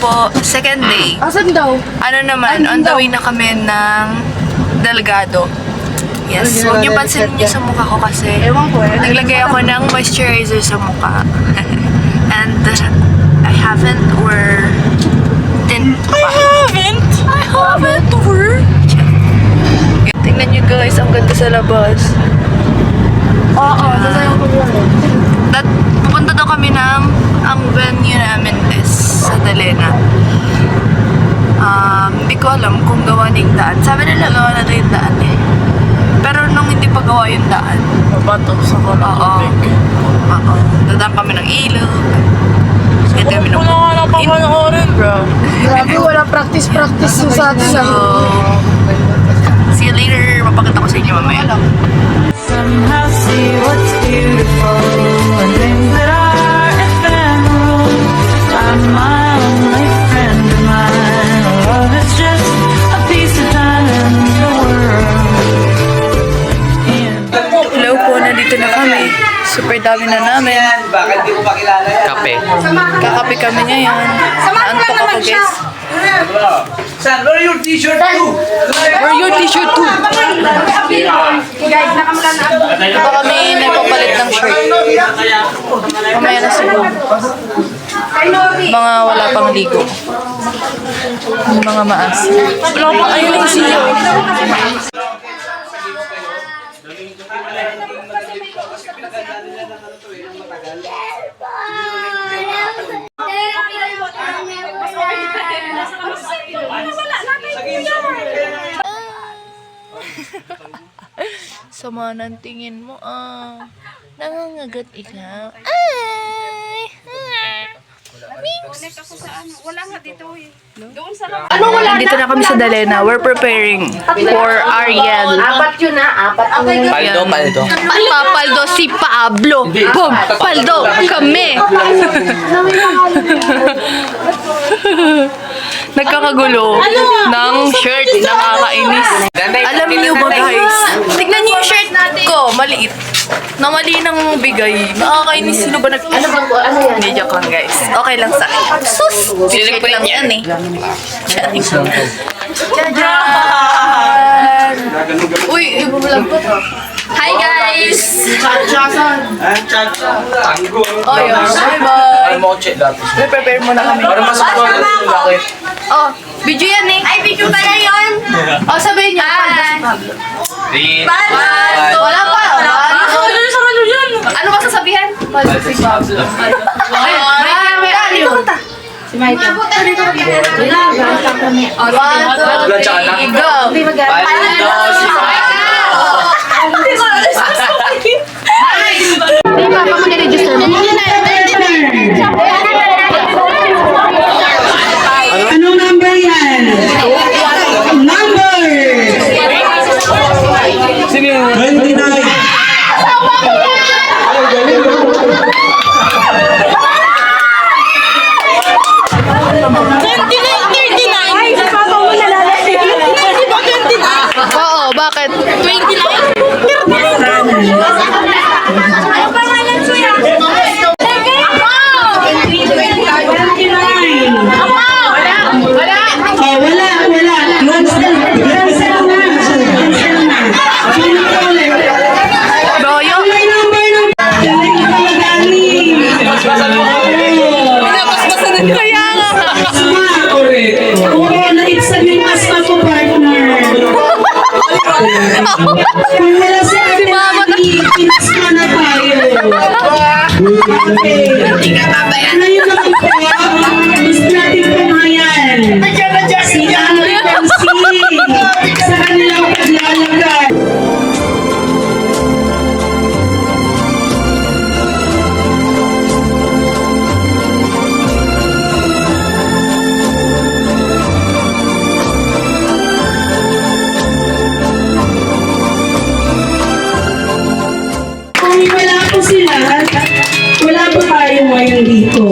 po, second day. Asan daw? Ano naman, on the way na kami ng Delgado. Yes, huwag niyo pansinin niyo sa mukha ko kasi Ewan ko eh. naglagay ako ng moisturizer sa mukha. And I haven't or didn't. I haven't or. Tingnan niyo guys, ang ganda sa labas. Oo, sasayaw ko yun. Pupunta daw kami ng, ang venue namin is sa Dalena. Hindi ko alam kung gawa na yung daan. Sabi nila gawa na yung daan eh. Pero nung hindi pa gawa yung daan, Mabato sa tubig. Oo. Dadaan kami ng ilog. Kaya kami ng Wala nga lang papanoorin, bro. Grabe, wala practice sa atin. So, see you later. Mapakita ko sa inyo mamaya. Somehow see what's beautiful and things that are ephemeral. I'm my only friend of mine. Love is just a piece of time in the world. Hello po, nandito na kami. Super dami na namin. Bakit di ko pa kilala yan? Kape. Kakape kami ngayon. Naantok ako guys. San, where your t-shirt too? Where your t-shirt too? Ito kami nagpapalit ng shirt. Mamaya na siguro. Mga wala pang ligo. Mga maas. Wala pang ayun siya. Sama ng tingin mo, nangangagat ikaw. Ay! Dito na kami sa Dalena. We're preparing for Ariel. Apat yun na, apat ang Paldo. Papaldo si Pablo. Boom! Paldo! Kami! Nagkakagulo ng shirt. Nakakainis. Alam niyo ba guys? Tignan niyo yung shirt ko. Maliit. Na mali ng bigay. Nakakainis. Sino ba Ano yan? Hindi, joke lang guys. Okay lang sa akin. Sus! Shirt lang yan eh. Tadaan! Uy, ibubulang ko. Hi guys! Tango. Oh, yun. Bye-bye! Ano mo check dati? Prepare muna kami. Para masakwa na yung laki. Oh, video yan eh. Ay, video pala yun. Oh, sabihin niyo. Paldo si Pablo. Paldo. Wala pa. Ano ba sasabihin? Paldo si Pablo. Ay, si Michael. Wala tsaka na. Go. Paldo si Pablo. Anong number yan? Number! 29. Oo, bakit? 29? Wala. Cancel na. Sino ka ulit? Doyo. May number ng Kaya nga. Oo, naitsan yung asma ko, partner. Kung wala si Ate Dani, pinasma na tayo. Ngayon naman po, gusto natin pumayan. Si Ate Francie sa kanilang paglalakad. Kung wala po sila, wala po tayo ngayon dito.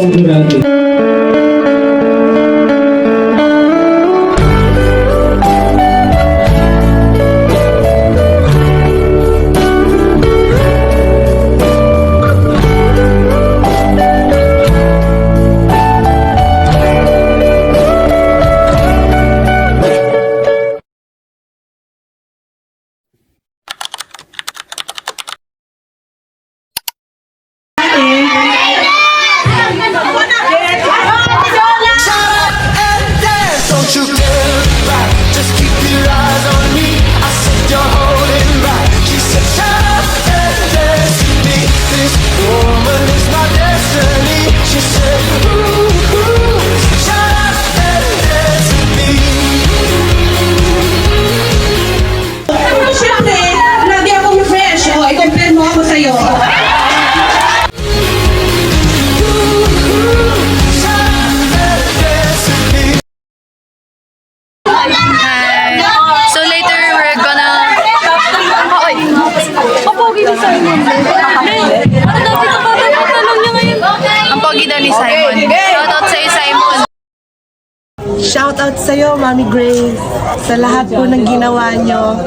Shout out sa'yo, Mami Grace. Sa lahat po ng ginawa nyo,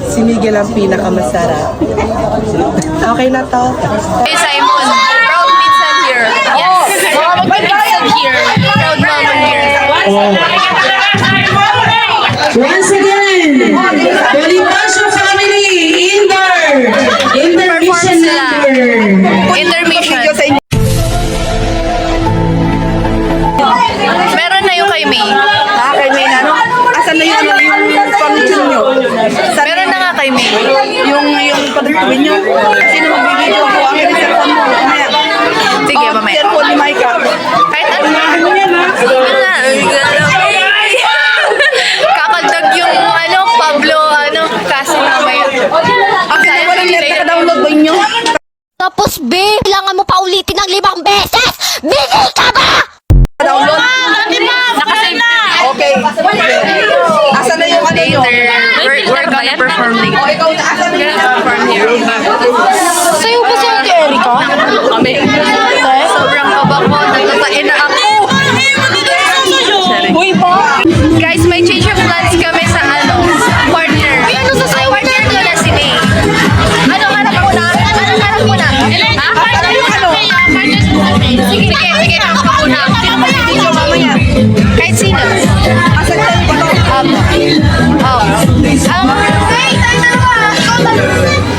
si Miguel ang pinakamasarap. Okay na to? Hey Simon, proud Minsan here. Yes. Minsan here. Proud mama here. Once again, Bonifacio family, intermission number. Intermission. Meron na yung kay May. Kay May na, no? Asan na yung pang-tune nyo? Meron na nga kay May. Yung pag-tune nyo? Sino magbibigay po ang cellphone mo? Mamaya. Sige, mamaya. Cellphone ni Micah. Kahit ano. Kakagdag yung Pablo, kasi mamaya. Ang walang net naka-download ba nyo? Tapos, B, kailangan mo pa ulitin ng 5 beses! Busy ka ba? Download? Nakasave na. Okay. Asan na yung ano nyo? We're gonna perform later. Ikaw na, asan na We're yung gonna perform here. Sa'yo ba si Ate Erika? Kami. Sobrang kaba ko. Natatain na ako. Guys, may change of plans kami sa partner. Ano sa sa'yo? Partner ko na si May. Anong harap mo na? Anong harap mo na? Sige, harap ako na. Kahit sino. asan na yung pag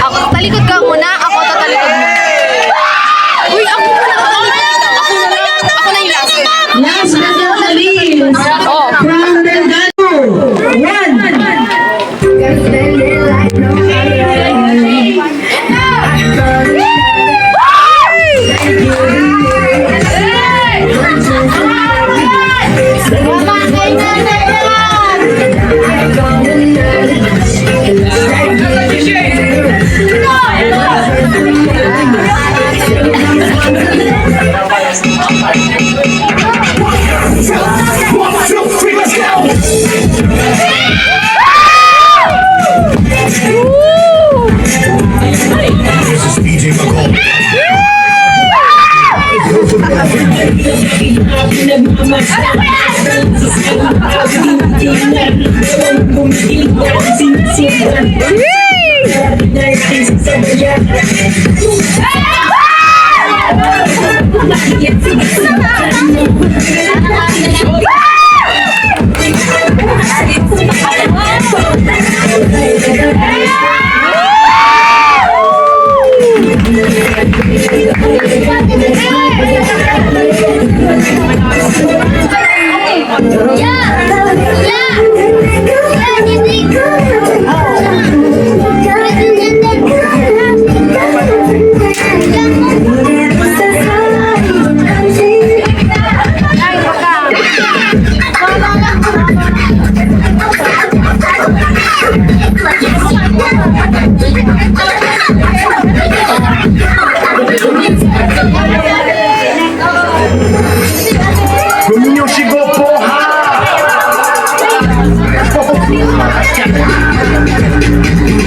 Ako, talikod ka muna. Ako tatalikod mo. Uy, ako muna tatalikod. Ako na yung last. Last but not the least, from Delgado, one. Dominio chegou, porra!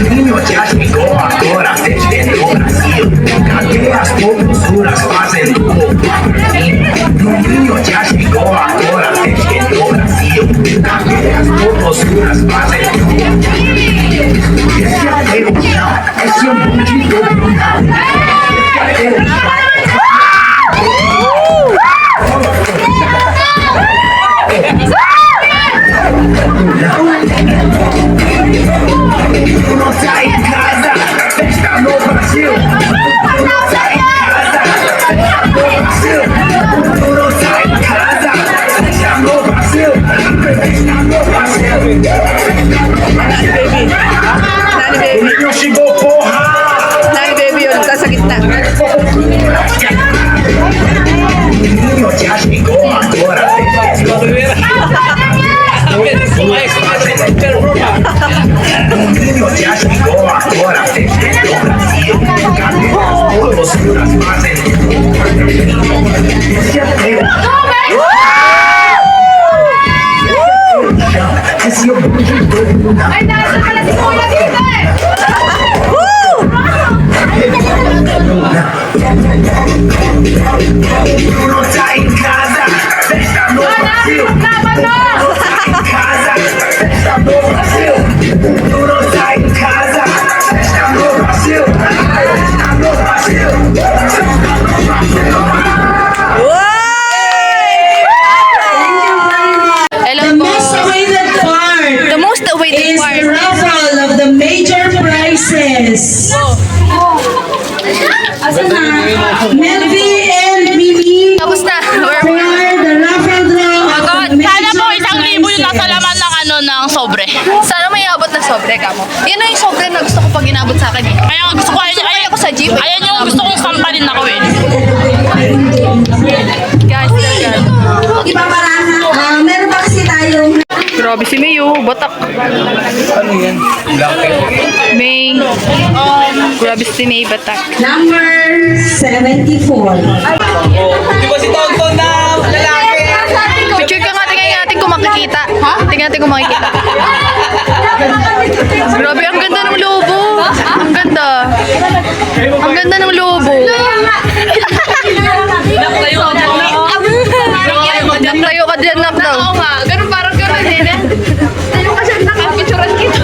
Dominio já chegou agora, desde o Brasil. Cadê as popuras fazendo Dominio já chegou agora, desde o Brasil. Cadê as popuras fazendo Esse é o chão, esse é o bandido. Esse é o chão. Tu não sai em casa, festa no Brasil. Tu não sai em casa, festa no Brasil. Tu não sai em casa, festa no Brasil. Festa no Brasil. Nani baby. Nani baby. O Lino chegou, porra! Nani baby yun. Sa gitna. O Lino já chegou agora. O Lino já chegou agora. Festa no Brasil. Cadê as popuras fazendo Esse é o Esse é o bandido. Ay, nasa pala si Kuya dito eh! Tu não sai em casa, festa no Brasil. Brasil. Sai em casa, festa no Brasil. Tu não sai em casa, festa no Brasil. Festa no Brasil. Hello The po. most awaited part The most awaited is part. the raffle of the major prizes. Melvi and Mimi Tapos na. for the raffle draw of the Sana po major 1,000 yung nasa laman ng ng sobre. Sana may abot na sobre ka mo. Yun na yung sobre na gusto ko pag inabot sa akin eh. Kaya nga gusto ko, Kaya ako sa jeep. ayan yung gusto kong sampalin ako eh. Guys, talaga. Meron pa kasi tayong Grabe si Mayo, batak. Ano yan? May. Grabe si May, batak. number 74. Di ba si Tonton na lalaki? Picture ka nga, tingnan natin kung makikita. Ha? Tingnan natin kung makikita. Grabe, ang ganda ng lobo. Ang ganda. Ang ganda ng lobo. Naklayo ka dyan, nak daw. Oo nga, ganun parang ganun eh. Tayo ka dyan, nakapicturan kita.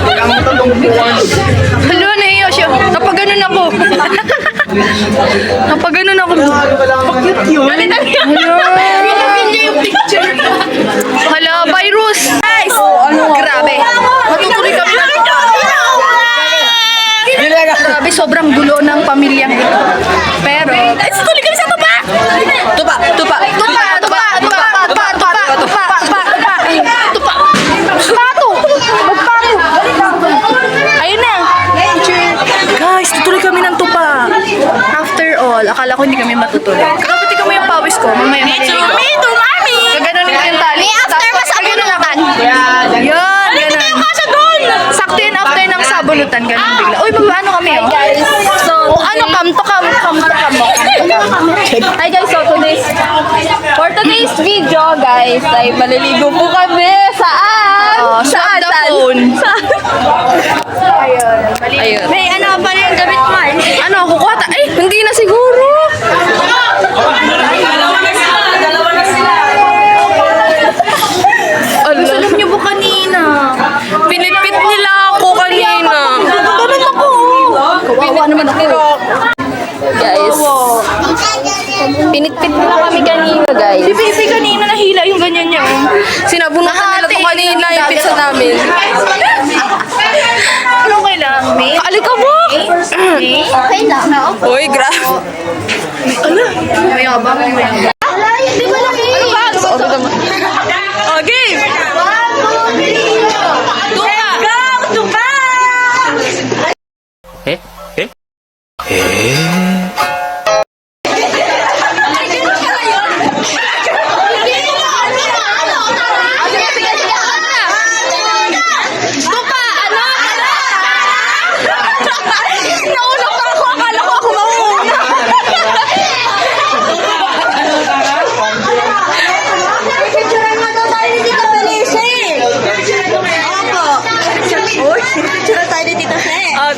Hala, nahiya siya. Kapag ganun ako. Kapag ganun ako. Bakit yun? Hala. niya yung picture. Hala, virus. Guys, grabe. Matutuloy kami na. Grabe, sobrang gulo ng pamilyang ito. Pero, tuloy kami sa tupa. Tupa. Ayun na. Guys, tutuloy kami ng tupa. After all, akala ko hindi kami matutuloy. Grabe, tingnan mo yung pawis ko. Mamaya maliligo. Me too, mami! Gaganon yung tali. May after Tapos, masabunutan. Yan, ganun. Kasha doon! Sakto yun after ng sabunutan, ganun bigla. Uy, ano kami, oh? So, Ano, kam to kam. hi guys, so for today's video, guys, ay maliligo po kami. Saan? Swap the phone. Ayun. May ano pa rin yung gamit mo? Ano, kukuha ta? Ay, hindi na siguro. Alam niyo po kanina. Pinipit nila ako kanina. Ganun ako. Kawawa naman ako. Guys, pinitpit nila kami kanina, guys. Si Baby kanina nahila yung ganyan niya. Sinabunutan nila to kanina yung pizza namin. Ano kailangan, May? Alikabok! Okay lang. Uy, grabe. Ano? Mayabang. Hindi ko lang Ano ba? Sorry naman. Okay!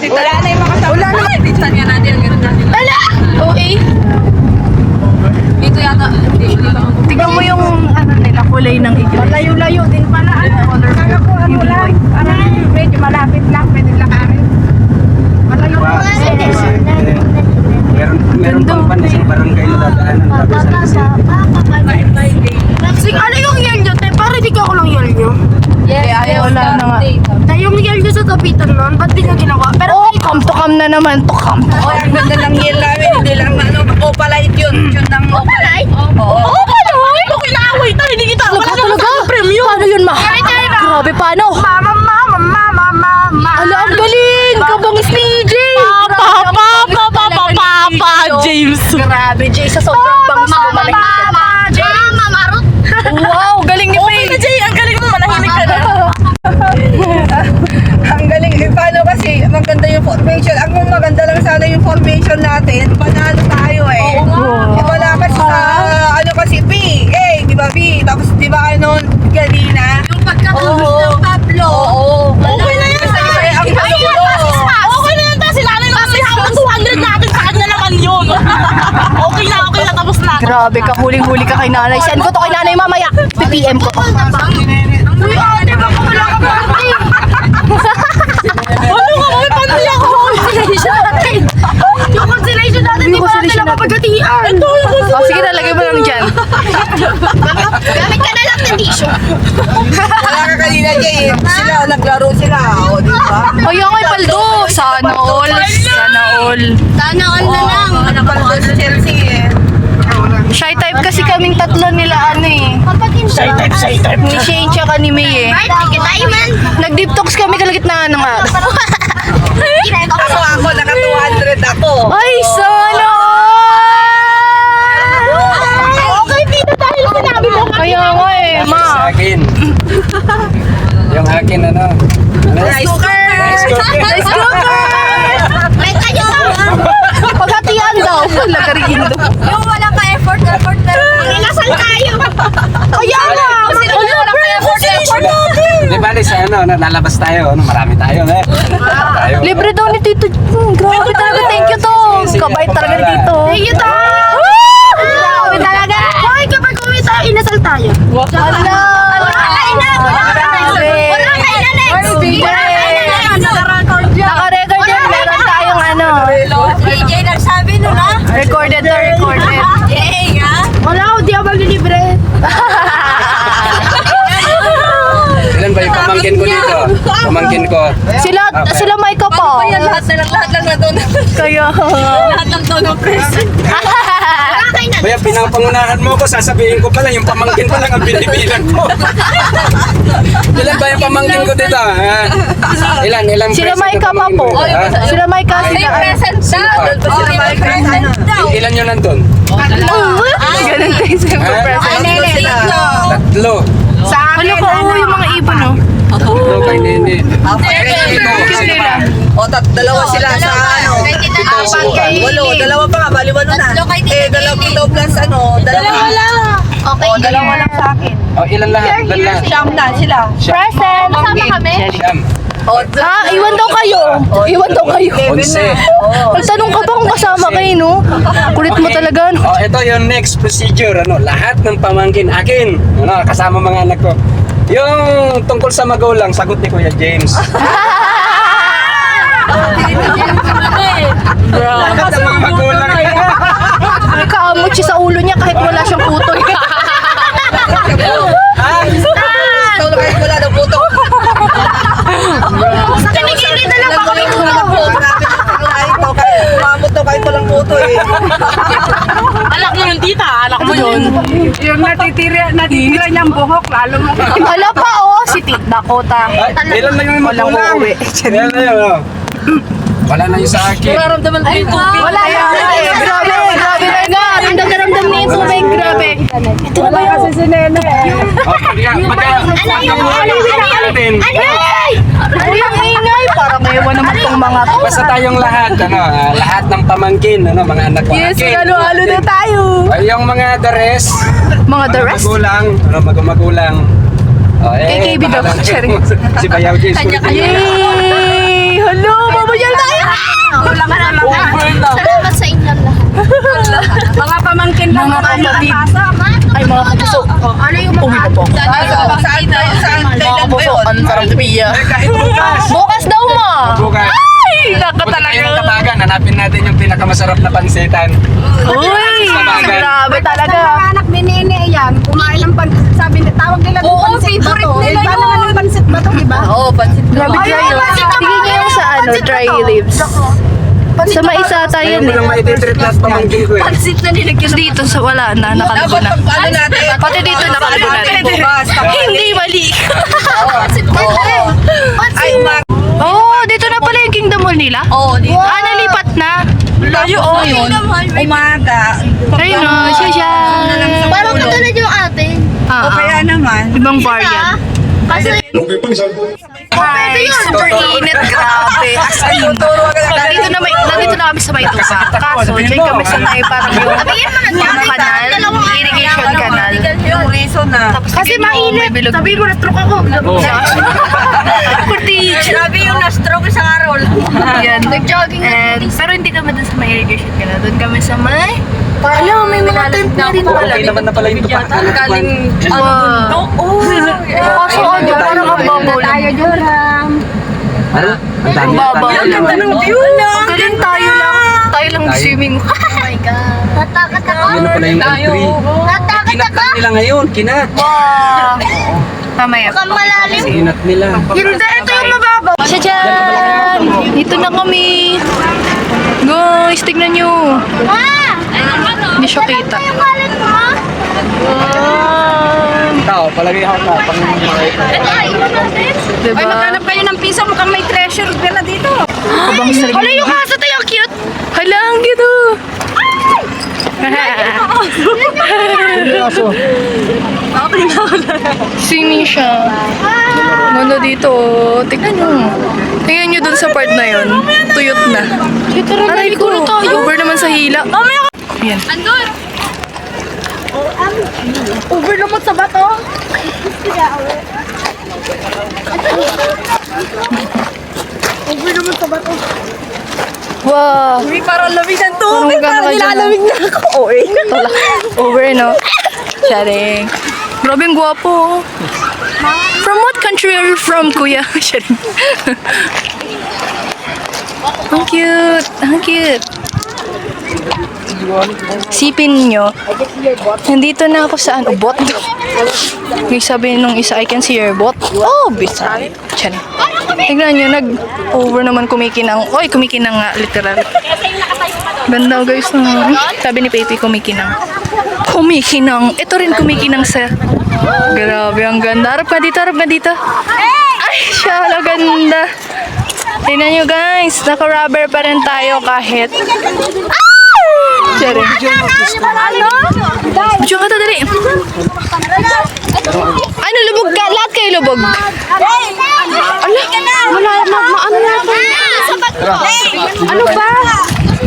Wala na yung makasama. Wala na. Pinsan nga natin ang ganun natin. Wala! Okay. Dito yata. Tignan mo yung ano nila, kulay ng iglesia. Layo-layo din pala. Kaya ko ano lang. Medyo malapit lang. Pwede lakarin. Malayo pa. Meron pang pan sa barangay na dadaanan tapos sa Sing, ano yung yell nyo? Para di ko ako lang yell nyo. Wala na nga. Tayo yung yell nyo sa tapitan nun, ba't di nyo ginawa? Pero come to come na naman to come. Ang ganda ng yel namin, hindi lang ano, opalite yun. Yun ang opalite. Oo, paano? Ito kinaaway tayo, hindi kita. Wala naman Talaga? premium. Paano yun, ma? Grabe, paano? Mama. Ala, ang galing! Kabangis ni Jay! Papa, James. Grabe, Jay, sa sobrang bangis mo, malahimik ka na. Wow, galing ni Faye! Okay, Jay, ang galing mo, manahimik ka na. Ang galing. Eh, paano kasi maganda yung formation. Ang maganda lang sana yung formation natin. Panalo tayo eh. Eh, wala kasi sa ano kasi B. Di ba B? Tapos di ba ano kanina? Yung pagkatapos ng Pablo. Okay na yan. Kasi ang Okay na yan, ta. Sila na yung may hawak 200 natin sa kanya naman yun. Okay na, tapos na. Grabe ka, huling-huli ka kay nanay. Send ko to kay nanay mamaya. PPM ko. Uy, ate, baka wala ka ba? Ano ka? May panty ako. Consolation natin. Yung consolation natin, di ba natin napagatian? Oh, sige, nalagay mo lang dyan. Gamit ka na lang ng tissue. Wala ka kanina, Jay. Sila, naglaro sila. O, di ba? Ayun nga, paldo. Sana all. Sana all. Sana all na lang. Napaldo sa Chelsea eh. Shy type kasi kaming tatlo nila ano eh. Shy type. Ni Shane tsaka ni May eh. Tayo man. Nag-deep talks kami kalagitnaan ng araw. Ako, naka 200 ako. Ay, sana all! Okay, dito tayo sinabi mo. Kaya nga eh, Sa ma. akin. Yung akin ano. Rice cooker. Rice cooker! May kayo. Paghatian daw. Lagariin daw. Yung walang ka-effort na. Inasal tayo. Kaya nga! Sino yung walang ka-effort natin? Di ba sa ano, lalabas tayo, ano, marami tayo eh. Tayo. Libre daw ni Tito. Grabe talaga. Thank you to. Kabait talaga ni Tito. Thank you to. Grabe talaga. Hoy, kapag kumita, inasal tayo. Wala. Naka-record yan. Meron tayong ano. DJ nagsabi nun ah. Recorded to recorded. Yay ah. Wala ko, di ako maglilibre. Ilan ba yung pamangkin ko dito? Pamangkin ko. Sila Micah pa. Lahat lang na doon. Kaya. Lahat lang daw ng present. Kaya pinapangunahan mo ko, sasabihin ko pala, yung pamangkin pa lang ang binibilang ko. Ilan ba yung pamangkin ko dito? Ha? Ilan Sila present na Micah pa pamangkin po. ko? Ha? Sila Micah, sila. Present daw. May present daw. Ilan yun nandun? Ganun tayo sa Ha? present. 3. Sa akin, Ano ko, yung mga ibon, no? Tatlo kay Nene. Cute nila. O, dalawa sila sa ano. Walo, dalawa pa nga, bali walo na. Tatlo kay Tito dalawa Nene. ito plus ano, dalawa lang. Okay. O, dalawa lang sa akin. Oh, ilan lahat? Ilan lahat? Siyam na sila. Present. Kasama kami. Siyam. O, Iwan daw kayo. Iwan daw kayo. 11. Magtanong ka pa kung kasama kayo, no? Kulit mo talaga, no? Oh, ito yung next procedure, ano, lahat ng pamangkin akin, ano, kasama mga anak ko. Yung tungkol sa magulang, sagot ni Kuya James. Lahat ng mga magulang. May kaamot siya sa ulo niya kahit wala siyang putoy. ikaw lang kahit wala daw puto. Sa kinikili na lang pa kami puto. Ito, kahit umamot to, kahit walang puto eh. Alak mo yun, tita. Alak mo yun. Yung natitira niyang buhok, lalo mo. Ala pa, oh. Si Tita Dakota. Ay, ilan lang yung Walang magulang? uuwi. Ilan na yun, oh. Wala na yung sa akin. Wala yan. Grabe, grabe na nga. Ang daramdam niya yung tubig. Grabe. Ito na ba yun? Kasi si Nene. Oh, natin. Ano yung ingay? Parang ewan naman tong mga to. Basta tayong lahat, ano, lahat ng pamangkin, ano, mga anak ko. Yes, akin. halo-halo na tayo. Ay, yung mga the rest, Mga the rest? magulang, ano, magulang. Oh, Kay KB daw, bahala na sharing. yung- Si Bayaw James. Yay! Hello, mamasyal tayo! Wala ka naman. Salamat sa inyo lahat. Mga pamangkin lang Mga kapatid. Ay, mga kapuso. Ano yung Uwi na po. Saan Mga kailan ba kapuso, yun? ang sarap na piya. Eh, kahit bukas. Bukas daw mo! Bukas. Ay, naka Punta tayo ng talaga. Tabagan, hanapin natin yung pinakamasarap na pansitan. Uy, Tabagan. grabe talaga. anak ni Nene yan, kumain ng pansit. Sabi nila, tawag nila ng Oo, pansit ba favorite to? nila Iba yun. naman ng pansit ba to, di ba? Oo, pansit. Grabe Ay, kayo. pansit na Tingin niyo yung sa ano, dry leaves. Sa maisa tayo Ngayon mo lang maititreat lahat pamangkin ko eh. pansit na nilagyan. Dito sa wala na, nakaligo Dapat na. pag ano natin. Pati dito nakaligo na rin. Bukas. Hindi mali. Pansit na rin. Ay, Oh, dito na pala yung Kingdom Hall nila? Oo, dito. Ah, nalipat na. Layo, oh, yun. Umaga. Ayun na, siya. Parang katulad yung atin. Ah, O kaya naman. ibang variant. Kasi Ay, super init, grabe. As in. Turo ka na. Nandito na kami sa Maytuba. Kaso, dyan kami sa may parang yung kanal, irrigation canal. Yung reason na. Kasi mainit. Sabihin mo, na-stroke ako. Oo. Kurtich. grabe yung na-stroke sa araw. Ayan. Nag-jogging na. Pero hindi kami dun sa may irrigation gala. Doon kami sa may... Alam, may mga tent na rin pala. Okay naman na pala yung tupa. Galing Wow. Kaso ano, parang ang babaw lang. Ano? Ang dami na Babaw tayo. lang. ng view. Ang galing tayo lang. Tayo lang Tayo. swimming. Oh my God. Natakot ako. Yun na pala yung entry. Natakot Kinat ako. nila ngayon, kinat. Wow. Mamaya. Mukhang malalim. Kinat nila. Hindi, ito yung mababaw. Siya dyan. Dito na kami. Guys, tignan nyo. Ah! Hindi siya kita. Yung wallet mo? Tao, palagay ako na. Diba? Ay, maghanap kayo ng piso. Mukhang may treasure pala dito. Kabang sarili. Hala, yung aso tayo, cute. Hala, ang cute oh. Swimming siya. Ganda dito. Tignan nyo. Tignan nyo dun sa part na yun. Tuyot na. Aray ko. Over naman sa hila. Yan. Andun. Over naman sa bato. Wow. Uy, parang lamig ng Parang tubig. Parang gano'n ka dyan, nilalamig na ako. Uy. Over, no? Sharing. Grabe, ang gwapo. From what country are you from, kuya? Sharing. Ang cute. Ang cute. Sipin nyo, nandito na ako sa ano, bot. Yung sabi nung isa, I can see your bot. Oh, bisa. Tiyan. Tignan nyo, nag-over naman kumikinang. Oy, kumikinang nga, literal. Ganda guys. Sabi ni Pepe, kumikinang. Kumikinang. Ito rin kumikinang sa... Grabe, ang ganda. Harap ka dito, harap ka dito. Ay, siya, ganda. Tignan nyo guys, naka-rubber pa rin tayo kahit... Sorry. Ano? Diyan ka to, dali. Ano, lubog ka? Lahat kayo lubog. Ano na ito? Ano ba?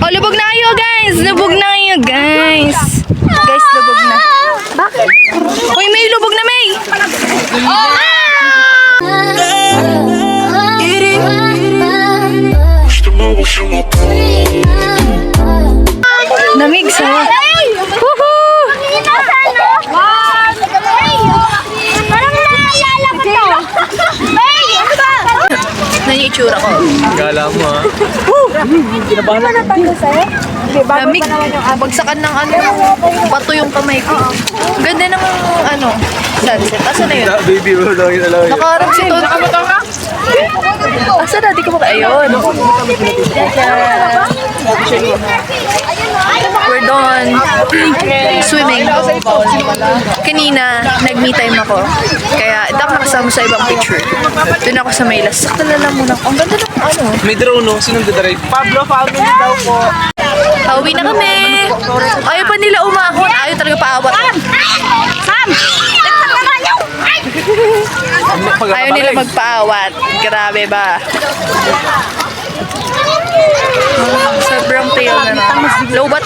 Oh, lubog na kayo, guys. Lubog na kayo, guys. Guys, lubog na. Bakit? Uy, May, lubog na, May. Namig sa... Woohoo! Parang naalala ko to. May! Ano ba? Nandiyan yung itsura ko. Gala mo ha. Lamig. Bagsakan ng ano, bato yung kamay ko. Ganda ng ano, sunset. Asan na yun? Baby, wala yun. Nakaharap si Toto. Asan na? Di ko maka... Ayun. We're done swimming. Kanina, nag-me time ako. Kaya, ito ako nakasama sa ibang picture. Doon ako sa Maylas. Sakta na lang muna. Ang ganda ng ano. May drone no? Sinong dadrive? Pablo family daw po. Pauwi na kami. Ayaw pa nila umahon. Ayaw talaga paawat. Sam! Ito naman yung... Ayaw nila magpaawat. Grabe ba? Sobrang tail na na. Low bat